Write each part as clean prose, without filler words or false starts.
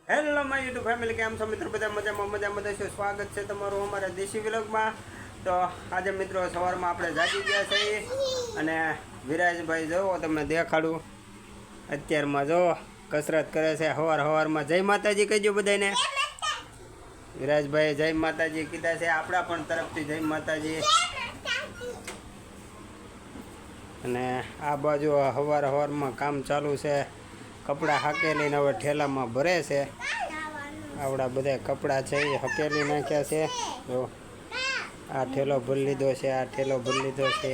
Hello my YouTube family, કેમ છો મિત્રો? બધા મજામાં છો? સ્વાગત છે તમારું અમારા દેશી વ્લોગમાં. તો આજે મિત્રો સવારમાં આપણે જાગી ગયા છીએ અને વિરાજભાઈ જો તમને દેખાડું, અત્યારમાં જો કસરત કરે છે સવારમાં. જય માતાજી કહેજો બધાને. વિરાજભાઈ જય માતાજી કીધા છે, આપણા પણ તરફથી જય માતાજી. અને આ બાજુ સવારમાં કામ ચાલુ છે, કપડાં હાકેલીને હવે ઠેલામાં ભરે છે. આવડા બધા કપડાં છે એ હકેલી નાખ્યા છે. જો આ ઠેલો ભરી લીધો છે, આ ઠેલો ભરી લીધો છે.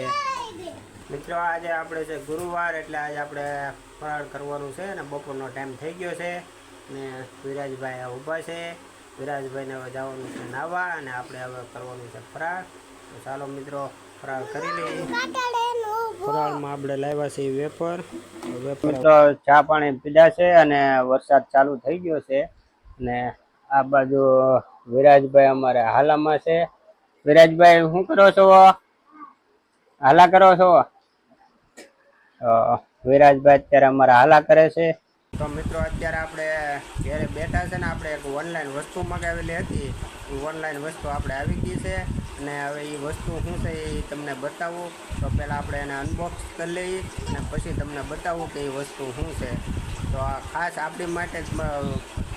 મિત્રો આજે આપણે છે ગુરુવાર, એટલે આજે આપણે ફરાળ કરવાનું છે ને બપોરનો ટાઈમ થઈ ગયો છે ને વિરાજભાઈ ઊભા છે. વિરાજભાઈને હવે જવાનું છે નાવા અને આપણે હવે કરવાનું છે ફરાળ. તો ચાલો મિત્રો ફરાળ કરી લઈએ. ફરાળમાં આપણે લાવ્યા છે વેફર. મિત્રો ચા પાણી પીધા છે અને વરસાદ ચાલુ થઈ ગયો છે. ને આ બાજુ વિરાજભાઈ અમારે હાલામાં છે. વિરાજભાઈ શું કરો છો? હાલા કરો છો? વિરાજભાઈ અત્યારે અમારે હાલા કરે છે. તો મિત્રો અત્યારે આપણે ઘરે બેઠા છે ને, આપણે એક ઓનલાઈન વસ્તુ મગાવેલી હતી. એ ઓનલાઈન વસ્તુ આપણે આવી ગઈ છે અને હવે એ વસ્તુ શું છે એ તમને બતાવું. તો પહેલાં આપણે એને અનબોક્સ કરી લઈએ અને પછી તમને બતાવું કે એ વસ્તુ શું છે. તો આ ખાસ આપણી માટે જ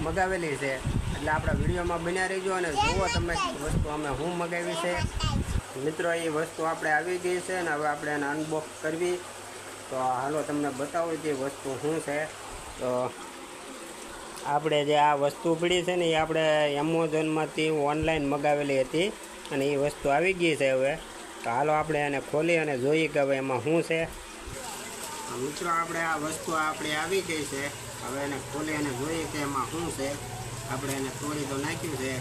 મગાવેલી છે, એટલે આપણા વિડીયોમાં બન્યા રહીજો અને જુઓ તમે વસ્તુ અમે શું મગાવી છે. મિત્રો એ વસ્તુ આપણે આવી ગઈ છે ને હવે આપણે એને અનબોક્સ કરવી. તો હાલો તમને બતાવું જે વસ્તુ શું છે. તો આપણે જે આ વસ્તુ પડી છે ને એ આપણે એમેઝોનમાંથી ઓનલાઈન મગાવેલી હતી અને એ વસ્તુ આવી ગઈ છે હવે. તો હાલો આપણે એને ખોલી અને જોઈએ કે હવે એમાં શું છે. મિત્રો આપણે આ વસ્તુ આપણે આવી ગઈ છે, હવે એને ખોલી અને જોઈએ કે એમાં શું છે. આપણે એને તોડી તો નાખ્યું છે.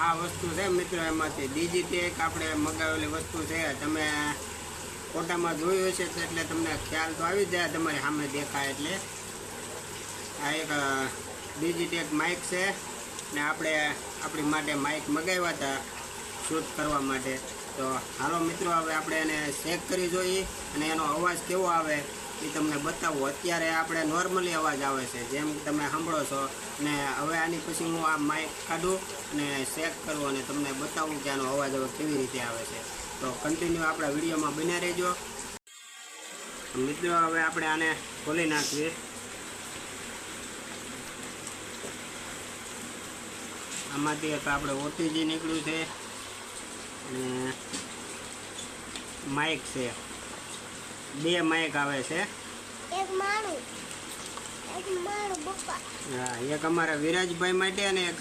આ વસ્તુ છે મિત્રો એમાંથી ડિજિટેક આપણે મગાવેલી વસ્તુ છે. તમે ફોટામાં જોયું હશે એટલે તમને ખ્યાલ તો આવી જાય, તમારી સામે દેખાય એટલે. આ એક ડિજિટેક માઇક છે ને આપણે આપણી માટે માઇક મગાવ્યા હતા શૂટ કરવા માટે. તો હાલો મિત્રો હવે આપણે એને ચેક કરી જોઈએ અને એનો અવાજ કેવો આવે એ તમને બતાવું. અત્યારે આપણે નોર્મલી અવાજ આવે છે જેમ તમે સાંભળો છો, ને હવે આની પછી હું આ માઇક કાઢું અને ચેક કરું અને તમને બતાવું કે આનો અવાજ હવે કેવી રીતે આવે છે. તો કન્ટિન્યુ આપણા વિડીયોમાં બન્યા રહેજો. મિત્રો હવે આપણે આને ખોલી નાખીએ. આમાંથી એક આપણે ઓટીજી નીકળ્યું છે અને માઇક છે. બે માઇક આવે છે. હા, એક અમારા વિરાજભાઈ માટે અને એક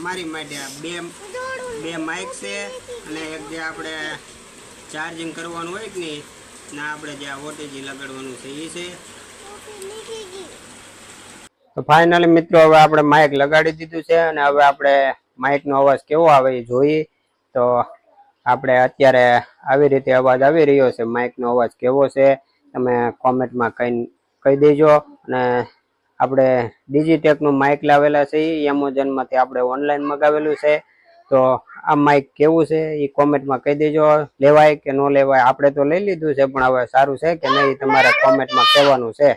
મારી માટે. બે માઇક છે અને એક જે આપણે ચાર્જિંગ કરવાનું હોય કે નહીં ને આપણે જે ઓટીજી લગાડવાનું છે એ છે. તો ફાઇનલી મિત્રો હવે આપણે માઇક લગાડી દીધું છે અને હવે આપણે માઇકનો અવાજ કેવો આવે એ જોઈએ. તો આપણે અત્યારે આવી રીતે અવાજ આવી રહ્યો છે. માઇકનો અવાજ કેવો છે તમે કોમેન્ટમાં કહી દેજો. અને આપણે ડિજિટેકનું માઇક લાવેલા છે, એમેઝોનમાંથી આપણે ઓનલાઈન મગાવેલું છે. તો આ માઇક કેવું છે એ કોમેન્ટમાં કહી દેજો. લેવાય કે ન લેવાય. આપણે તો લઈ લીધું છે પણ હવે સારું છે કે નહીં તમારે કોમેન્ટમાં કહેવાનું છે.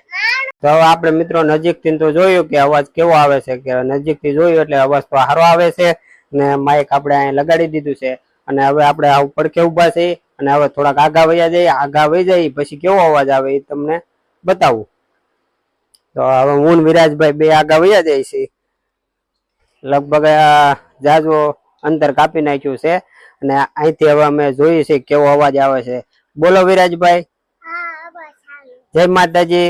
તો હવે આપણે મિત્રો નજીકથી તો જોયું કે અવાજ કેવો આવે છે, કે નજીકથી જોયું એટલે અવાજ તો સારો આવે છે. ને માઇક આપણે અહીં લગાડી દીધું છે અને હવે આપણે આ પડખે ઊભા છીએ અને હવે થોડાક આગા વયા જઈએ. આગા વહી જાય પછી કેવો અવાજ આવે એ તમને બતાવું. તો હવે હું વિરાજભાઈ બે આગા વયા જાય છે. લગભગ જાજો અંતર કાપી નાખ્યું છે અને અહીંથી હવે અમે જોઈએ છીએ કેવો અવાજ આવે છે. બોલો વિરાજભાઈ. જય માતાજી.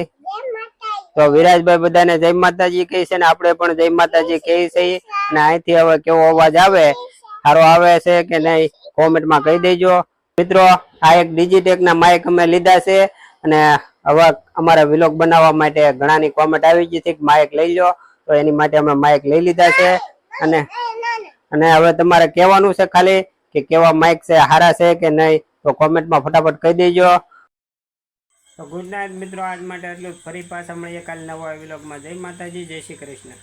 તો વિરાજભાઈ બધાને જય માતાજી કહે છે ને આપણે પણ જય માતાજી કહે છે. અને અહીંથી હવે કેવો અવાજ આવે, સારો આવે છે કે નહીં કોમેન્ટમાં કહી દેજો. મિત્રો આ એક ડિજિટેક ના માઇક અમે લીધા છે અને હવે અમારા વિલોગ બનાવવા માટે ઘણાની કોમેન્ટ આવી ગઈ હતી કે માઇક લઈ લો. તો એની માટે અમે માઇક લઈ લીધા છે અને હવે તમારે કહેવાનું છે ખાલી કે કેવા માઇક છે, સારા છે કે નહીં. તો કોમેન્ટમાં ફટાફટ કહી દેજો. તો ગુડ નાઇટ મિત્રો, આજ માટે એટલું જ. ફરી પાછા મળીએ કાલે નવા વિલોગમાં. જય માતાજી, જય શ્રી કૃષ્ણ.